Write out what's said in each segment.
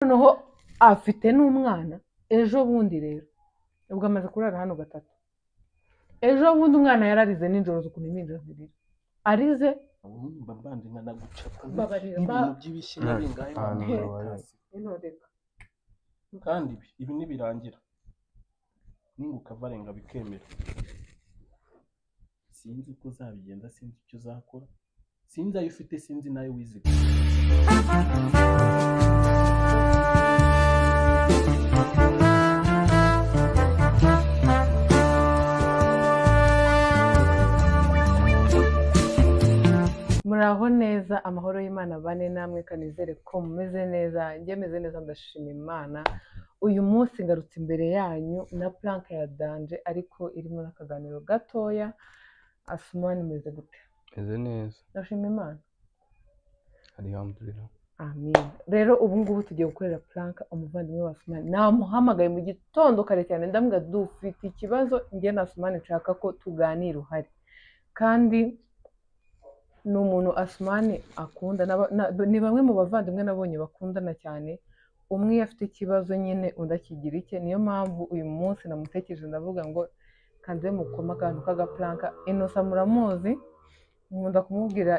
noneho afite n'umwana ejo bundi rero ubwo amaze kurara hano gatatu ejo bundi umwana yararize nijoro ukuntu impinja zirira arize ubundi mbanje nkanagucapa Babarira, ibintu by'ibishyira bingahe intoreka kandi ibi nibirangira ninguka varenga bikemera sinzi uko uzabigenza sinzi icyo uzakora sinzi ayo ufite sinzi nayo wiziga muraho neza amahoro y'Imana bane namwe kanizere ko mumeze neza njye meze neza ndashima Imana uyu munsi ngarutse imbere yanyu na plank ya danje ariko irimo n'akaganiro gatoya Asumani meze gute meze neza ndashima Imana alhamdulillah amen rero ubu ngubu tugiye gukorera plank umuvandimwe wa Asumani namuhamagaye mu gitondo kare cyane ndambwira dufite ikibazo njye na Asumani nshaka ko tuganira uhari kandi ni umuntu Asumani akunda ni bamwe mu bavandimwe nabonye bakundana cyane umwe iyo afite ikibazo nyine undi akigira icye niyo mpamvu uyu munsi namutekereje ndavuga ngo kanze mukoma akantu k'agaplanka Innocent muramuzi nkunda kumubwira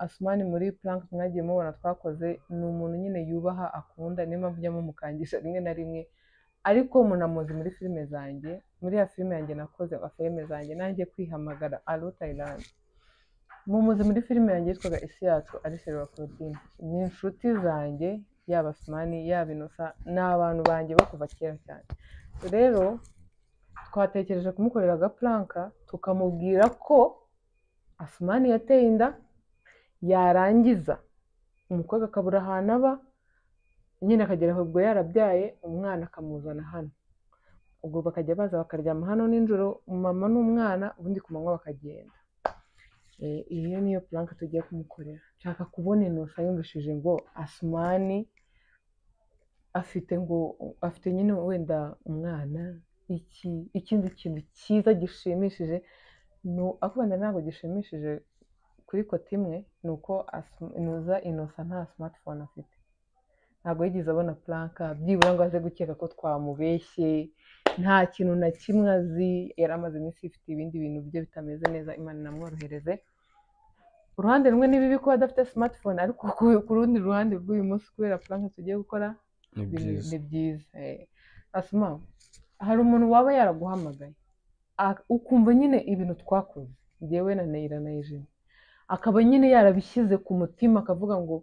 Asumani muri plank mwagiye mubona twakoze ni umuntu nyine yubaha akunda niyo mpamvu ujya mumukangisha rimwe na rimwe ariko munamuzi muri filime zanjye muri ya filime yanjye nakoze filime zanjye nanjye kwihamagara Alo Thailand mumuzi muri filime yanjye yitwaga Isi Yacu ari Serwa Claudine ni inshuti zanjye yaba Asumani yaba Innocent ni abantu banjye bo kuva kera cyane rero twatekereje kumukorera agaplanka tukamubwira ko Asumani yateye inda yarangiza umukobwa akabura ahantu aba nyine akagera ubwo yarabyaye umwana akamuzana hano ubwo bakajya baza bakaryama hano nijoro mama n'umwana ubundi ku manywa bakagenda iyo niyo plank tugiye kumukorera nshaka kubona Innocent yumvishije ngo Asumani afite nyine wenda umwana ikindi kintu cyiza gishimishije akubona ntabwo gishimishije kuri kote imwe ni uko Innocent nta smartphone afite ntabwo yigeze abona plank byibura ngo aze gukeka ko twamubeshye nta kintu na kimwe azi yari amaze iminsi ifite ibindi bintu bye bitameze neza Imana inamworohereze uruhande rumwe ni bibi ko adafite smartphone ariko ku rundi ruhande rw'uyu munsi kubera plank tugiye gukora ni byiza Asuma hari umuntu waba yaraguhamagaye ukumva nyine ibintu twakoze njyewe na Neira na Eugene akaba nyine yarabishyize ku mutima akavuga ngo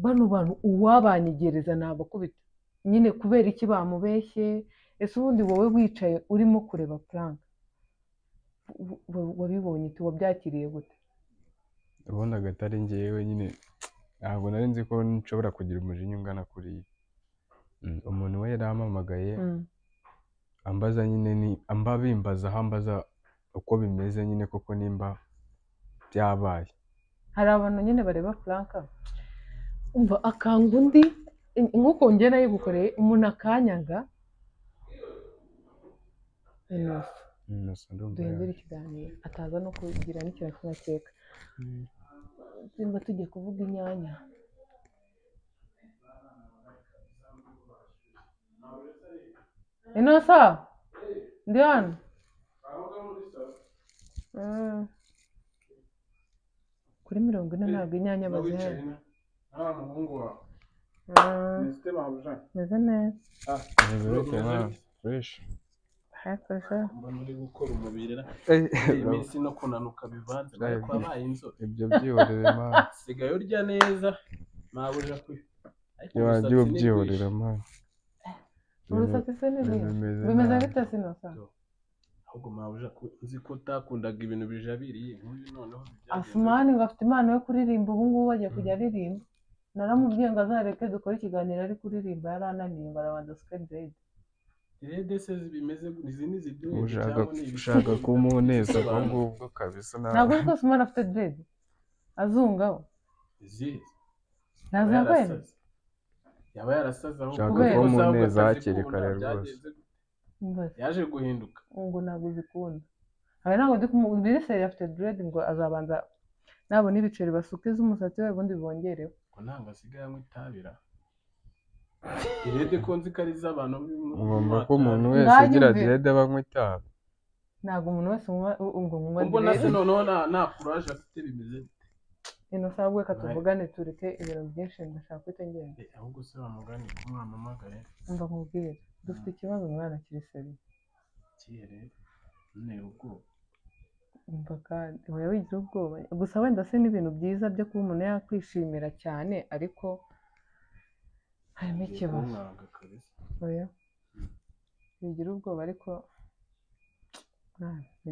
bano bantu uwabanyegereza nabakubita nyine kubera iki bamubeshye ese ubundi wowe wicaye urimo kureba plank wabibonye wabyakiriye gute ubonaga atari njyewe nyine ntabwo nari nzi ko nshobora kugira umujinya ungana kuriya umuntu we yarampamagaye ambaza nyine bimbaza aho ambaza uko bimeze nyine koko nimba byabaye hari abantu nyine bareba plank umva akanga undi nk'uko njye nayigukoreye umuntu akanyanga Innocent duhindura ikiganiro ataza no kugira n'ikintu kinakeka simba tugiye kuvuga inyanya Innocent ndi hano kuri 40 ntabwo inyanya bazihari meze neza fresh mbona uri gukora umubiri iminsi no kunanuka bivanze ariko abaye inzobe ibyo byihorere man sigaye urya neza mabuja kwi wajye ubyihorera man urusatsi se ni bimeze bite Innocent ahubwo mabuja uzi ko utakundaga ibintu bijabiriye nk'uyu noneho Asumani ngo afite impano yo kuririmba ubu ngubu bagiye kujya aririmba naramubwiye ngo azareke dukore ikiganiro ari kuririmba yarananiye barabanza skedrede se bimeze izindi zibyo ushaka kumuneza ahubwo kabisa ntabwo uzi ko Asumani afite dread azungaho ntazi yakwenda yaba yarasaze aho ushaka kumuneza hakiri kare rwose yaje guhinduka ngo ntabwo uzikunda hari ntabwo ndi kumubwira se afite dread ngo azabanza nabona ibiceri basukiza umusatsi we ubundi bongereho ngo ntabwo asigaye anywa itabira direde ko nzi ko ari iz'abantu ngomba ko umuntu wese ugira direde aba anywa itabi. ntabwo umuntu wese ngo nywa mbona se direde. noneho nta courage afite bimeze bite? Innocent reka tuvugane tureke ibintu byinshi ndashaka kwita ngenda. ahubwo se bamugane ko mwamamagaye umva nkubwire dufite ikibazo umwana kiri seri. kihe rero ntera ubwoba. umva kandi wowe wigira ubwoba gusa wenda se n'ibintu byiza byo kuba umuntu yakwishimira cyane ariko harimo ikibazo. oya wigira ubwoba ariko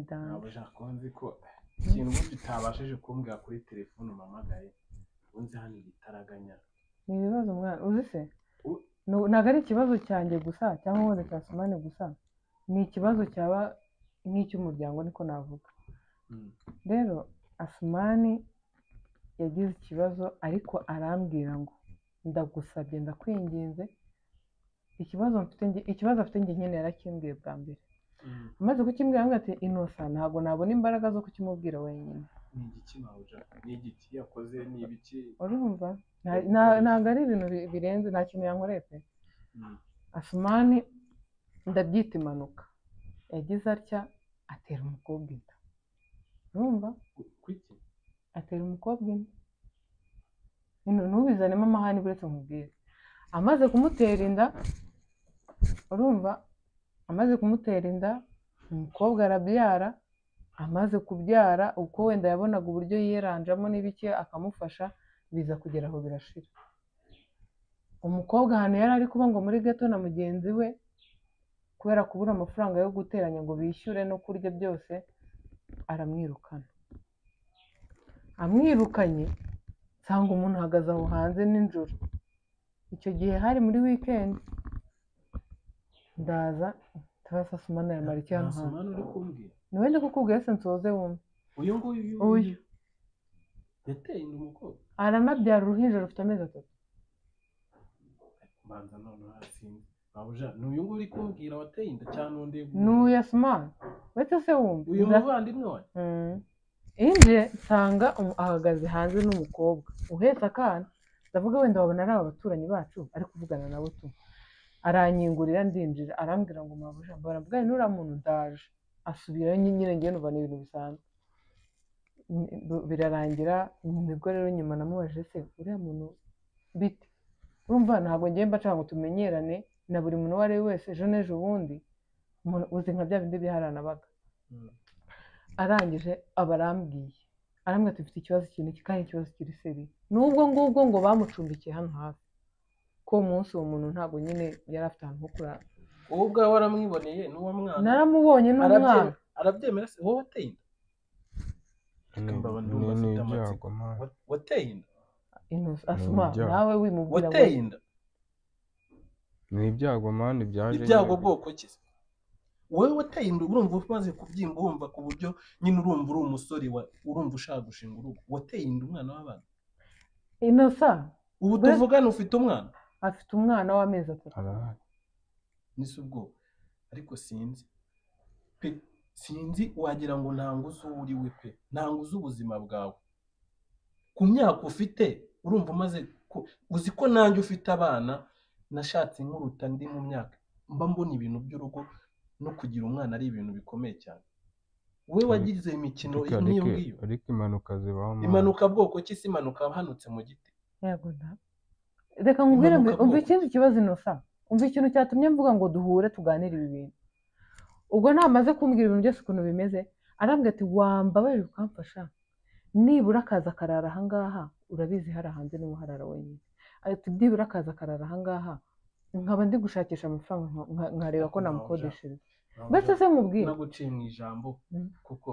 ntabwo ushaka nzi ko ikintu ubundi utabashije kumbwira kuri telefone umamagaye unzi hano igitaraganya. ni ibibazo umwana uzi se ntabwo ari ikibazo cyanjye gusa cyangwa wenda cya Asumani gusa ni ikibazo cyaba nk'icy'umuryango niko navuga. rero Asumani yagize ikibazo ariko arambwira ngo ndagusabye ndakwinginze ikibazo afite njye nyine yarakimbwiye bwa mbere. amaze kukimbwira ngo ati Innocent ntabwo nabona imbaraga zo kukimubwira wenyine. ni igiki mawuja ni igiki yakoze ni ibiki urumva ntabwo ari ibintu birenze nta kintu yankoreye pe. Asumani ndabyita impanuka yagize atya atera umukobwa inda. urumva kuki atera umukobwa inda ntubizanemo amahane buretse nkubwire. amaze kumutera inda urumva amaze kumutera inda umukobwa arabyara. amaze kubyara uko wenda yabonaga uburyo yiyeranjamo n'ibiki akamufasha biza kugera aho birashira. umukobwa ahantu yari ari kuba ngo muri gato na mugenzi we kubera kubura amafaranga yo guteranya ngo bishyure no kurya byose aramwirukana. amwirukanye nsanga umuntu ahagaze aho hanze nijoro. icyo gihe hari muri weekend ndaza turasa Asumani ya Mariki hano hantu. niwe ndi kukubwira se nsoze wumve. uyu yateye inda umukobwa aranabyara uruhinja rufite amezi 3. banza none hasinze babuja n'uyu nguyu uri kumbwira wateye inda cyane undi n'uyu Asumani wese se wumve uyu muvandimwe we inje nsanga ahagaze hanze n'umukobwa uhetse akana. ndavuga wenda wabona ari abaturanyi bacu ari kuvugana nabo tu. aranyingurira ndinjira arambwira ngo mabuja baravuga n'ura muntu ndaje. asubirayo nyine ngiye numva ibintu bisanzwe. birarangira nibwo rero nyuma namubajije se uriya muntu bite. urumva ntabwo ngiye mbashaka ngo tumenyerane na buri muntu uwo ari we wese ejo n'ejo bundi uzi nka bya bindi biharanabaga. arangije aba arambwiye arambwira ati mfite ikibazo kintu kandi ikibazo kiri seri. n'ubwo ngubwo ngo bamucumbikiye hano hafi ko umunsi uwo muntu ntabwo nyine yari afite ahantu ho kurara. wowe ubwawe waramwiboneye n'uwo mwana? naramubonye n'umwana. arabyemera se wowe wateye inda? wateye inda? Asuma nawe wimubwira ngo wateye inda? ni ibyago mani byaje. ibyago bwoko ki? wowe wateye inda urumva umaze kubyimba wumva ku buryo nyine urumva uri umusore urumva ushaka gushinga urugo wateye inda umwana w'abana? Innocent ubu tuvugana ufite umwana? afite umwana w'amezi 3. nise ubwo ariko sinzi pe sinzi wagira ngo ntanguze uwo uri we pe ntanguze ubuzima bwawe ku myaka ufite urumva umaze uzi ko nanjye ufite abana nashatse nkuruta ndi mu myaka mba mbona ibintu by'urugo no kugira umwana ari ibintu bikomeye cyane. wowe wagize imikino n'iyo ngiyo ariko impanuka zibaho. impanuka bwoko ki? si impanuka hanutse mu giti? yego da reka nkubwire umva ikindi kibazo Innocent umva ikintu cyatumye mvuga ngo duhure tuganire ibi bintu. ubwo namaze kumbwira ibintu byose ukuntu bimeze arambwira ati wambabarira ukamfasha nibura akaza akarara ahangaha urabizi hari hanze niho harara wenyine. ati byibura akaza akarara ahangaha nkaba ndi gushakisha amafaranga nkareba ko namukodeshereza. mbese se mubwire naguciye mu ijambo kuko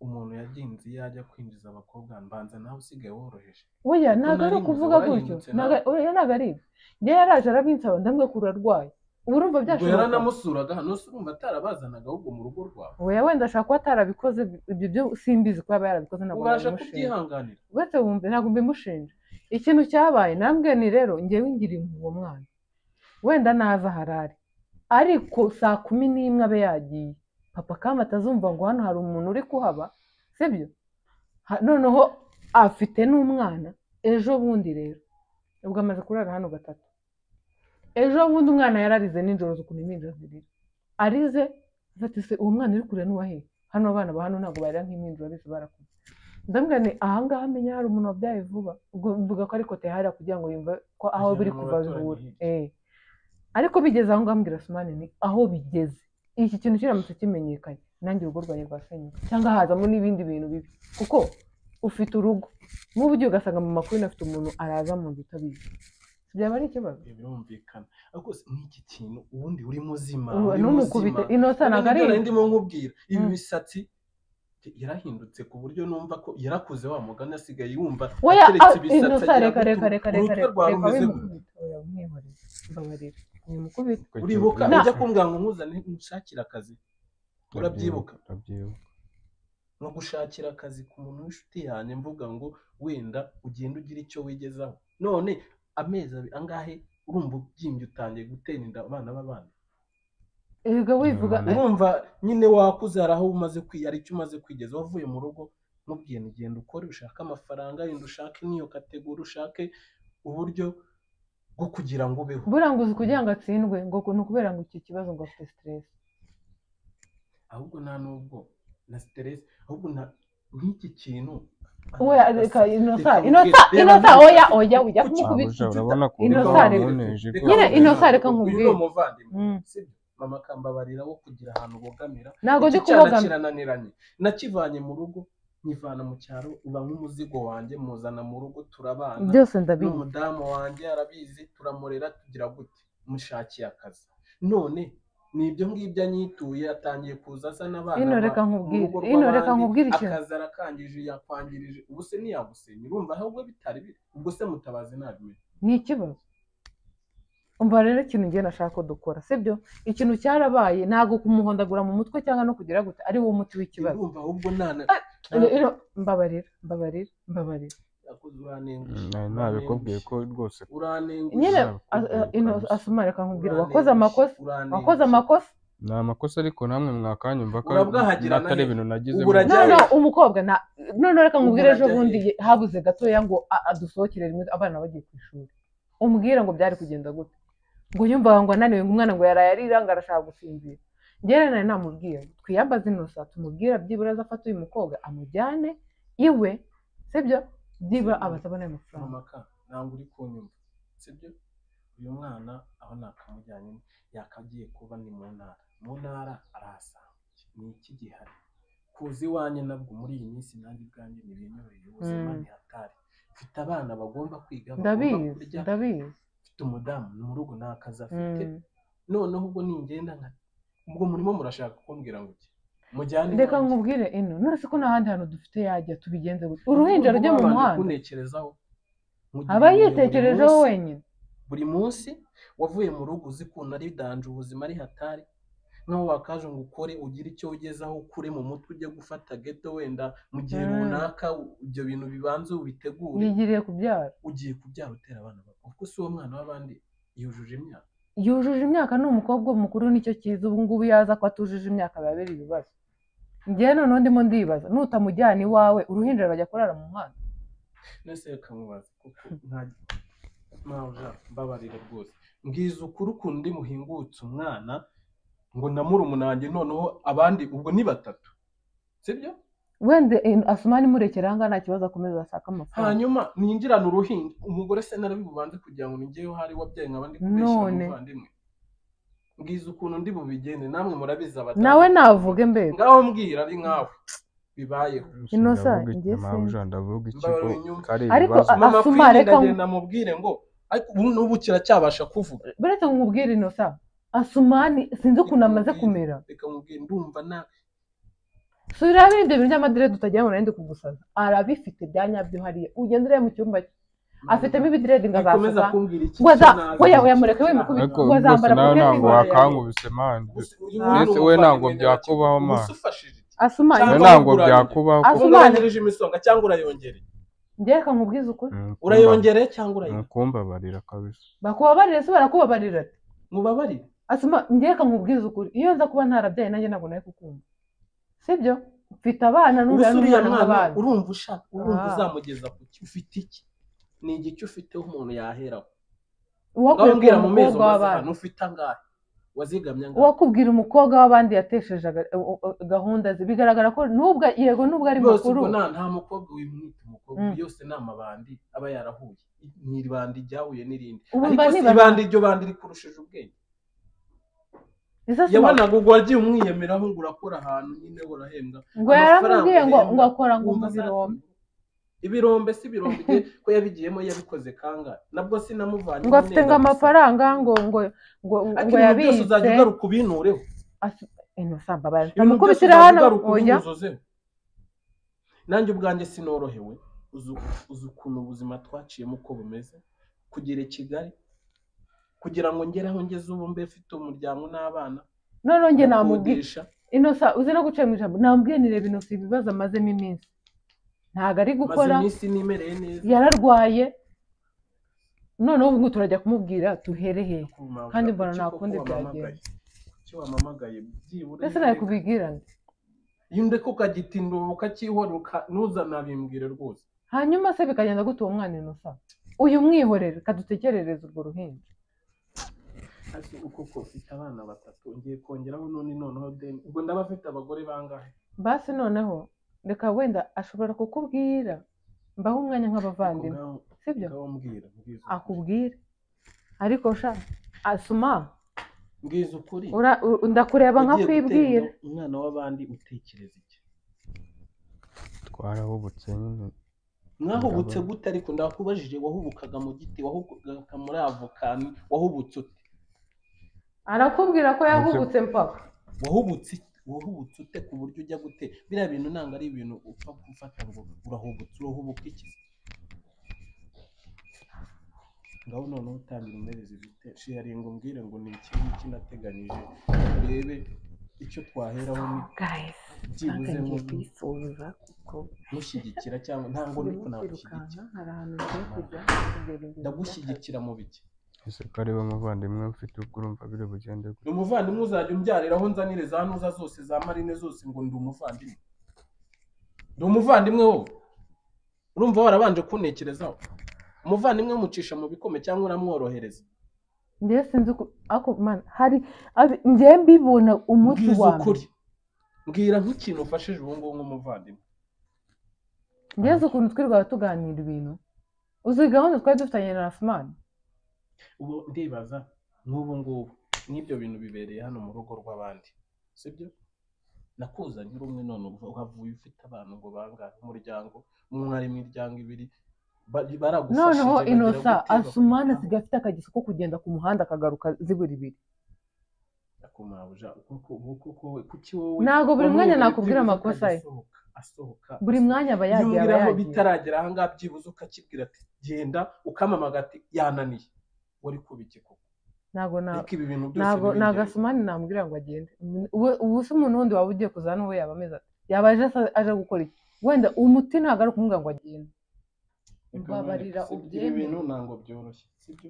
umuntu yaginze iyo ajya kwinjiza abakobwa mbanza nawe usigaye woroheje. oya ntabwo ari ukuvuga gutyo ntabwo ari ibyo. njye yaraje arabinsaba ndambwira ko urarwaye ubu urumva byashoboka. yaranamusuraga hano se urumva atarabazanaga ahubwo mu rugo rwawe? oya wenda ashaka kuba atarabikoze ibyo byo simbizi ko yaba yarabikoze ntabwo ubasha kubyihanganira. wese wumve ntabwo mbimushinja. ikintu cyabaye nambwiye ni rero njyewe ngira uwo mwana wenda naza harari ariko saa 11 abe yagiye papa kama atazumva ngo hano hari umuntu uri kuhaba sibyo. noneho afite n'umwana ejo bundi rero ubwo amaze kurara hano 3 ejo bundi umwana yararize nijoro ukuntu impinja zirira arize afite se uwo mwana uri kure n'uwahe hano abana ba hano ntabwo barira nk'impinja urabizi barakuze ndambwira ni ahangaha amenya hari umuntu wabyaye vuba ubwo mvuga ko ariko tehari kugira ngo yumve ko aho biri kuva bihura ariko bigeze aho ngaho ambwira Asumani ni aho bigeze iki kintu kiramutse kimenyekanye nanjye urugo rwanjye rwasenyuka cyangwa hazamo n'ibindi bintu bibi kuko ufite urugo nk'ubu ugiye ugasanga mu makuru afite umuntu araza mu nzu utabizi byaba ari ikibazo birumvikana ariko n'iki kintu ubundi uri muzima n'umukubite Innocent ntabwo ari ndimo nkubwira ibi bisatsi yarahindutse ku buryo numva ko yarakuze wa mugani asigaye yumva ateretse ibisatsi reka uribuka ujya kumbwira ngo nkuzane nshakira akazi urabyibuka no gushakira akazi ku muntu w'inshuti yanjye mvuga ngo wenda ugenda ugira icyo wigezaho none amezi angahe urumva ubyimbye utangiye gutera inda abana b'abandi ega wivuga urumva nyine wakuze hari aho umaze hari icyo umaze kwigeza wavuye mu rugo mubwiye ugenda ukore ushake amafaranga yenda ushake n'iyo kategori ushake uburyo bwo kugira ngo ubeho buriya ngo uzi kugira ngo atsindwe ngo ni ukubera ngo iki kibazo ngo afite stress ahubwo nta nubwo na stress ahubwo nk'iki kintu oya reka Innocent oya ujya kumukubita Innocent reka nkubwire mama kambabarira wo kugira ahantu bogamira ntabwo ndi kubogamira kirananiranye nakivanye mu rugo nyivana mu cyaro uba nk'umuzigo wanjye muzana mu rugo turabana byose ndabizi n'umudamu wanjye arabizi turamurera tugira gute mushakiye akazi none nibyo ngibyo anyituye atangiye kuza azana abana reka nkubwire ikintu akazi arakangije yakwangirije ubu se ntiyagusenya urumva ahubwo bitari ubwo se mutabazi nabimenye ni ikibazo umva rero ikintu ngiye nashaka ko dukora sibyo ikintu cyarabaye ntabwo kumuhondagura mu mutwe cyangwa no kugira gute ari wo muti w'ikibazo urumva ahubwo mbabarira nabikubwiye ko rwose nyine Asumani reka nkubwire wakoze amakosa ni amakosa ariko namwe mwakanyumva ko atari ibintu nagize umukobwa none reka nkubwire ejo bundi habuze gatoya ngo adusohokere rimwe abana bagiye ku ishuri umbwira ngo byari kugenda gute ngo yumvaga ngo ananiwe ngo umwana ngo yaraye arira ngo arashaka gusinzira njyewe nari namubwiye twiyambaze Innocent tumubwira byibura azafata uyu mukobwa amujyane iwe sibyo byibura abazabona ayo mafaranga ntabwo uri kunyumva sibyo uyu mwana aho nakamujyanye yakagiye kuba ni mu ntara arahasanga ni iki gihari kuza iwanjye nabwo muri iyi minsi nanjye ubwanjye ntibinyoroheye ubuzima ni hatari mfite abana bagomba kwiga bagomba kurya mfite umudamu mu rugo nta kazi afite noneho ubwo ningenda ubwo murimo murashaka kumbwira ngo iki mujyane reka nkubwire none se ko nta handi hantu dufite yajya tubigenze gute uruhinja rujya mu muhanda kunekerezaho aba yitekerejeho wenyine buri munsi wavuye mu rugo uzi ukuntu ari danje ubuzima ari hatari naho wakaje ngo ukore ugire icyo ugezaho ukure mu mutwe ujye gufata geto wenda mu gihe runaka ibyo bintu bibanze ubitegure yigiriye kubyara ugiye kubyara utera abana bawe kuko si uwo mwana w'abandi yujuje imyaka ni umukobwa mukuru nicyo cyiza ubu ngubu yaza ko atujuje imyaka biba biri ibibazo njyewe noneho ndimo ndibaza nutamujyana iwawe uruhinja rajya kurara mu muhanda nese reka mubaze kuko mbabarire rwose mbwiza ukuri ukuntu ndi muhingutse umwana ngo na murumuna wanjye noneho abandi ubwo ni batatu sibyo wende Asumani murekera hanga nta kibazo akomeza asaka amafaranga hanyuma ninjirana uruhinja umugore se narabibubanze kugira ngo ningeyo hari wabyaye nk'abandi kubeshya umuvandimwe mbwiza ukuntu ndi bubigende namwe murabiza abatazi nawe navuge mbere ngaho mbwira ari nkawe bibayeho Innocent ndavuga iki ariko Asumani reka namubwire ngo n'ubu kiracyabasha kuvuga beretse nkubwire Innocent Asumani sinzi ukuntu amaze kumera reka nkubwire ndumva na subira ibindi bintu by'amadirede utagira ngo nende kugusaza arabifite byanyabyo hariya ugenda ureba mu cyumba cye afitemo ibidirede ngazasaza oya mureke we mukubita wazambara ntabwo wakankubise mani ese we ntabwo byakubaho mani Asumani ntabwo byakubaho urangirije imisonga cyangwa urayongereye njye reka nkubwize ukuri urayongereye cyangwa urayongereye mukumbabarira kabisa bakubabarira se barakubabarira ati mubabarire Asuma njye reka nkubwize ukuri iyo nza kuba ntarabyaye nanjye ntabwo nari kukumva sibyo mfite abana n'umwana n'abana urumva ushaka urumva uzamugeza ku ufite iki ni igiki ufiteho umuntu yaheraho uwakubwira mbwira mu mezi umukobwa umaze w'abandi hano ufite angahe wazigamye angahe uwakubwira umukobwa w'abandi yatesheje gahunda ze bigaragara ko nubwo yego nubwo ari rwose mukuru ubwo nta mukobwa wimwita umukobwa yose ni amabandi aba yarahuye ni ibandi ryahuye n'irindi ariko si ibandi iryo bandi rikurushije ubwenge yabonaga ubwo wagiye umwiyemeraho ngo urakora ahantu nyine urahembwa ngo yaramubwiye ngo akora ngo mu birombe ibirombe si ibirombe ko yabigiyemo yabikoze kangahe nabwo sinamuvanye ngo afite ngo amafaranga ngo yabitse byose uzajya ugaruka ubinureho inosamba baramukubitira hano oya nanjye ubwanjye sinorohewe uzi ukuntu ubuzima twaciyemo uko bumeze kugera i Kigali kugira ngo ngere aho ngeze ubu mbe mfite umuryango n'abana none njye namubwisha inosa uzi no guca mu ijambo namubwiye nireba inosa ibibazo amazemo iminsi ntago ari gukora yararwaye noneho ubu turajya kumubwira tuhereheye kandi mbona nta kundi byagenda icyo wamamagaye byibura ese nawe kubigirana iyo ndeko ukagitindura ukakihora ntuzanabimbwire rwose hanyuma se bikagenda gute uwo mwana inosa uyu mwihorere kadutekerereza urwo ruhinja hasi uko ufite abana 3 ngiye kongeraho noneho ubwo ndaba afite abagore bangahe basi noneho reka wenda ashobora kukubwira mbaho umwanya nk'abavandimwe sibyo akubwire ariko sha asuma mbwiza ukuri ndakureba nka kwibwira umwana w'abandi utekereza iki twarahubutse nyine mwahubutse gute ariko ndakubajije wahubukaga mu giti wahubukaga muri avokani wahubutse ute arakubwira ko yahubutse mpaka wahubutse ute ku buryo ujya gute biriya bintu ntabwo ari ibintu upfa gufata ngo urahubuka iki ngaho noneho utangira umereza ibite shiyari ngo mbwire ngo ni iki nateganyije urebe icyo twaheraho ni byibuze mu kwifuza kuko mushyigikira cyangwa ntabwo ndiko nagushyigikira hari ahantu ugiye kujya ndagushyigikira mu biki ese ko ari umuvandimwe ufite ubwo urumva biri bugende ni umuvandimwe uzajya umbyariraho nzanire za nuza zose za marine zose ngo ndi umuvandimwe wowe urumva warabanje kuntekerezaho umuvandimwe mucisha mu bikome cyangwa uramworohereza njye sinzi ako man hari njye mbibona umuti wawe mbwira nk'ikintu ufashije ubu ngubu nk'umuvandimwe ngeze ukuntu twirwa tuganira ibintu uzi gahunda twari dufitanye na Asmani ubu ndibaza n'ubu ngubu n'ibyo bintu bibereye hano mu rugo rw'abandi sibyo nakuzanye uri umwe none uhavuye ufite abantu ngo bangahe umuryango mwari imiryango ibiri baragufashije noneho inosa Asumani asigaye afite akageso ko kugenda ku muhanda akagaruka zibura ibiri ntabwo buri mwanya nakubwira amakosa ye buri mwanya aba yagiye bitaragera aha ngaha byibuze ukakibwira ati genda ukamamaga ati yananiye wari kubiki koko ntabwo Asumani namubwira ngo agende ubu se umuntu wundi waba ugiye kuzana uwo yaba ameze yaba aje gukora iki wenda umuti ntabwo ari ukumubwira ngo agende mbabarira ubyemere ibintu ntabwo byoroshye sibyo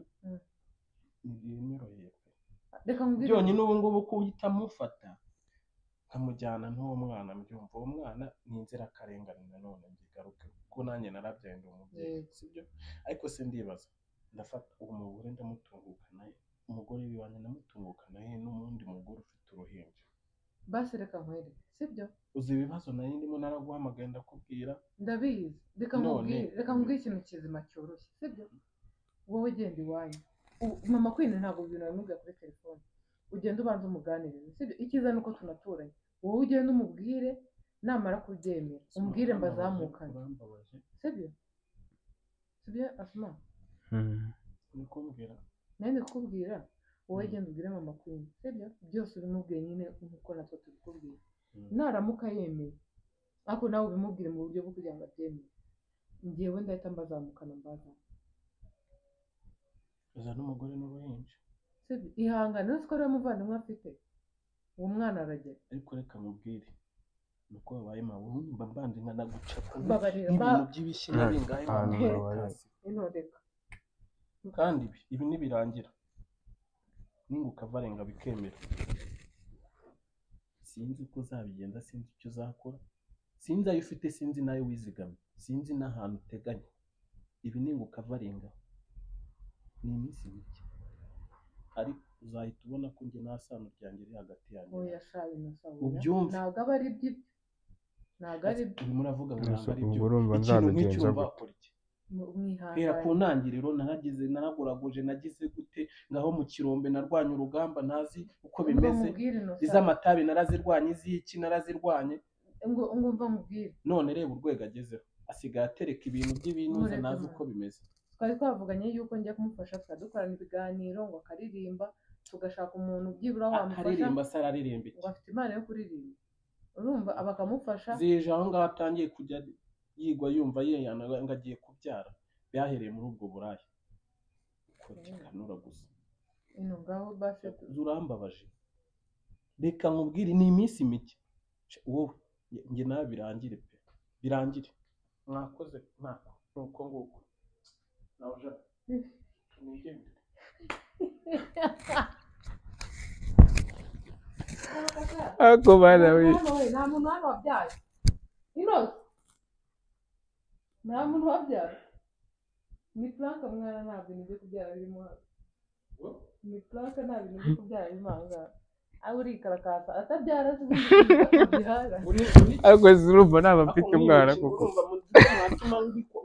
nibyoroheye byonyine ubu ngubu ko uhita mufata nkamujyana n'uwo mwana mbyumva uwo mwana ni inzirakarengane nanone mbigaruke kuko nanjye narabyaye ndi umubyeyi sibyo ariko se ndibaza ndafata uwo mugore ndamutungukana umugore wiwanjye ndamutungukana n'umundi mugore ufite uruhinja basi reka nkwereke sibyo uzi ibibazo nari ndimo naraguhamagaye ndakubwira ndabizi reka nkubwire ikintu kizima cyoroshye sibyo wowe genda iwanyu mama Queen ntabwo ibintu bimubwira kuri telefone ugenda ubanza umuganirize sibyo icyiza nuko tunaturanye wowe ugenda umubwire namara kubyemera umbwire mbazamukane sibyo Asma nikubwira nende kukubwira wowe genda ubwire mama Queen sibyo byose ubimubwiye nyine nkuko natwe tubikubwira naramuka yemeye ariko nawe ubimubwire mu buryo bwo kugira ngo abyemere njyewe ndahita mbazamukana uza n'umugore n'uruhinja sibyo ihangane uzi ko ariwe muvandimwe afite uwo mwana aragera ariko reka mubwire nuko babaye mawe mba mbanje nkanaguca ibintu by'ibishyimbo bingahe intoreka kandi ibi nibirangira ninguka varenga bikemera sinzi uko uzabigenza sinzi icyo uzakora sinzi ayo ufite sinzi nayo wizigamye sinzi n'ahantu uteganya ibi ninguka varenga ni iminsi mike ariko uzahita ubona ko njye nta sano ryanjye riri hagati yanjye oya shabi na sawa ubyumve ntabwo aba ari ibyo ntabwo ari ibyo urimo uravuga ngo ntabwo ari ubwo byo urumva ikintu nk'icyo nzabigenza urumva gute wakora iki hera ku mwihangane ntangiriro naraguraguje nagize gute ngaho mu kirombe narwanye urugamba ntazi uko bimeze iz'amatabi narazirwanye iz'iki narazirwanye ngo umva mubwire none reba urwego agezeho asigaye atereka ibintu by'ibinuza ntazi uko bimeze twari twavuganye yuko njya kumufasha tukadukorana ibiganiro ngo akaririmba tugashaka umuntu byibura wamufasha akaririmba se araririmba iki ngo afite impano yo kuririmba urumva bakamufasha zije aho ngaho atangiye kujya yigwa yumva yeyana ngo agiye kubyara byahereye muri ubwo buraya uko kikanura gusa ino ngaho base urambabaje reka nkubwire ni iminsi mike wowe njye nawe birangire pe birangire mwakoze ntako nuko nguko nawe uja nigende ako bana we nta muntu hano wabyaye inoze nta muntu wabyaye ni planka mwana nta bintu byo kubyara birimo hano ni planka nta bintu byo kubyara birimo aha ngaha aho urikarakasa atabyara se ubundi ariko zirumva naba mfite umwana koko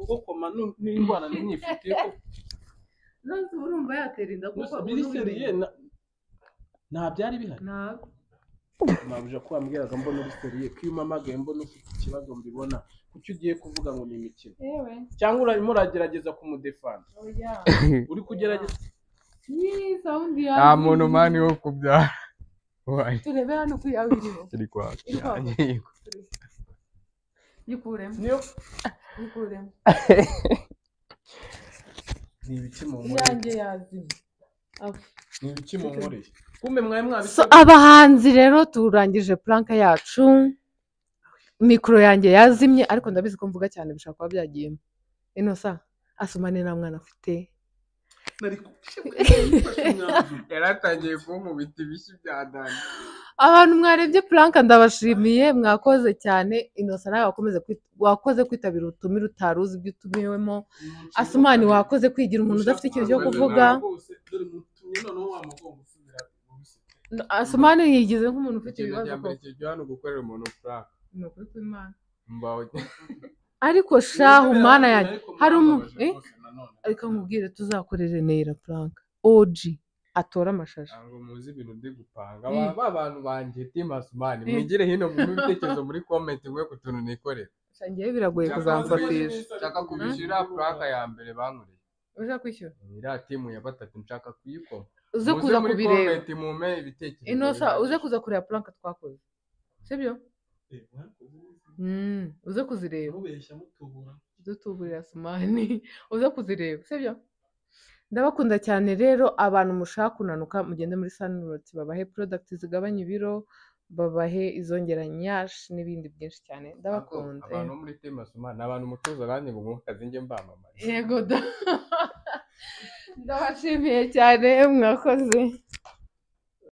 ngokoma n'indwara nimwifitiye ko none urumva yatera inda kuko biriseriye nta byari bihari ntabwo nabuje ko wambwiraga mbona biriseriye ko iyo umamagaye mbona ufite ikibazo mbibona kuki ugiye kuvuga ngo ni imikino yewe cyangwa urarimo uragerageza kumudefanda oya uri kugerageza yi sound ya nta muntu mani wo kubyara turebe hano ko yawe iriho iri kwaka yikuremo niyo yikuremo ni ibiki mu yanjye yazimye ni ibiki mu nkoreye kumbe mwaye mwabise so abahanzi rero turangije planka yacu mikoro yanjye yazimye ariko ndabizi ko mvuga cyane bishaka kuba byagiyemo ino sa asumane nta mwana afite yaratangiye kunkubita ibishyi bya dani abantu mwarebye planka ndabashimiye mwakoze cyane inosa nawe wakoze kwitabira ubutumire utari uzi ibyo utumiwemo asumani wakoze kwigira umuntu udafite ikintu cyo kuvuga asumani yigize nk'umuntu ufite ibibazo hano gukorera umuntu planka ni ukuri kw'Imana mbaho ariko shahu mana yanjye hari ariko nkubwire tuzakorere neyira planka OG atora amashashi ntabwo muzi ibintu ndi gupanga ba bantu banjye timu asumani mwigire hino mu bitekerezo muri comment mwe ku tuntu nikorera ngewe biragoye kuzamfatisha nshaka kubishyura planka ya mbere bankoreye uza kwishyura iriya timu ya batatu nshaka kuyikoma uze kuza kubireba mume ibitekerezo inosa uze kuza kureba planka twakoze sibyo uze kuzireba dutuburira asumani uze kuzireba sibyo ndabakunda cyane rero abantu mushaka kunanuka mugende muri Sunroots babahe product zigabanya ibiro babahe izongera nyashi n'ibindi byinshi cyane ndabakunda abantu muri team asumani abantu mutuza kandi ngo mu kazi nge mbamamaye yego ndabashimiye cyane mwakoze